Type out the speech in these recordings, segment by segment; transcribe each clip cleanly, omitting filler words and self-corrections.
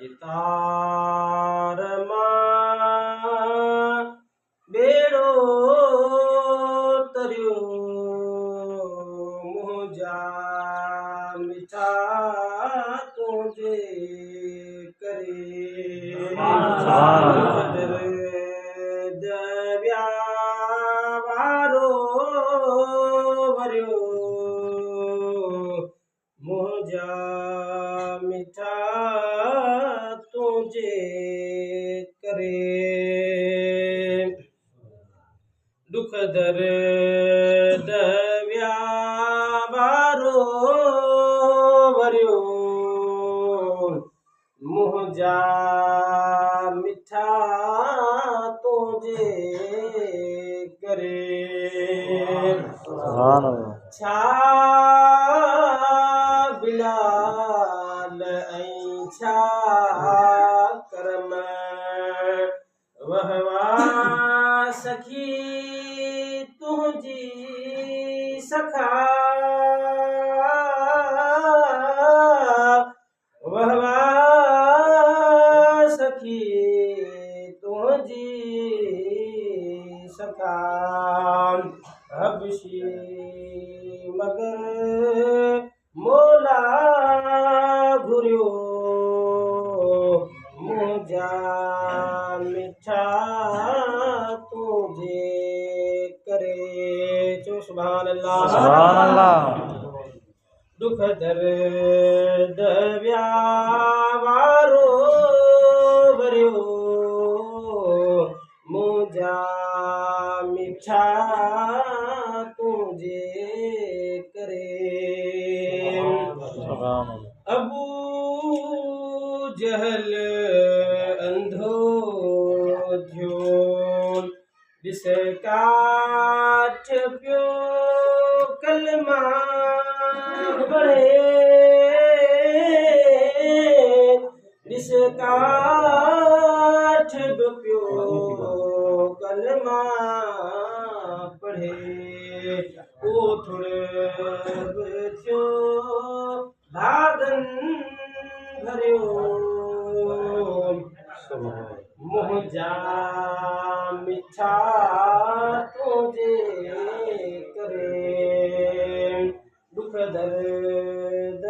तार मां बेड़ो तरियो मुंहिंजा मिठा तुंहिंजे करे दरिया वारो वरियो मुंहिंजा मिठा तुंहिंजे करे दुख दर्द वारो वरियो मुंहिंजा मिठा तुंहिंजे करे छा बिलाल ऐं छा करम वहवा सखी तुंहिंजी सखा वहवा सखी तुंहिंजी सखा हबशी मगर मोला घुरियो मुंहिंजा मिठा तुंहिंजे करे चो सुभान अल्लाह दुख दर्द वारो वरियो मुंहिंजा मिठा तुंहिंजे करे अबू जहल अंधो थियो ॾिस काठ पियो कलमा पढ़े ॾिस काठ पियो कलमा पढ़े ओठुर थियो भागन भरियो मुंहिंजा मिठा तुंहिंजे करे दुख दर्द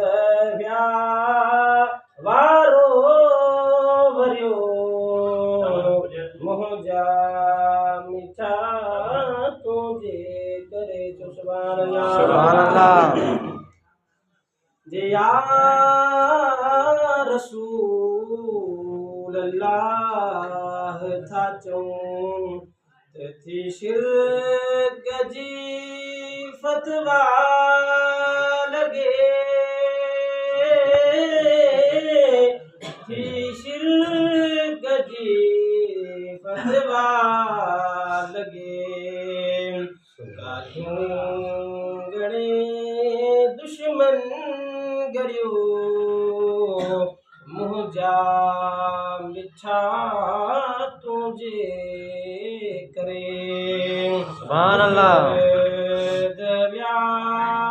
वारो वरियो मुंहिंजा मिठा तुंहिंजे करे जो सुभान अल्लाह जे या रसूल अल्लाह था चऊं थी शिरक जी फतवा लगे थी शिरक जी फतवा लगे गणे दुश्मन गरियो मुंहिंजा मिठा तुंहिंजे करे सुभान अल्लाह दरिया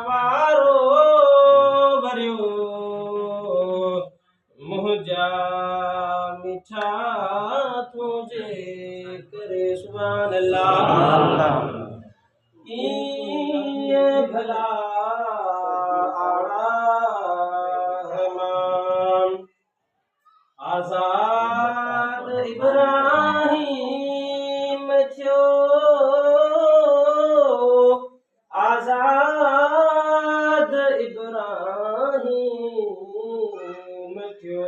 वारो भरियो मुंहिंजा मिठा तुंहिंजे करे सुभान अल्लाह ईअं भला आज़ाद इब्राहिम थियो आज़ाद इब्राहिम थियो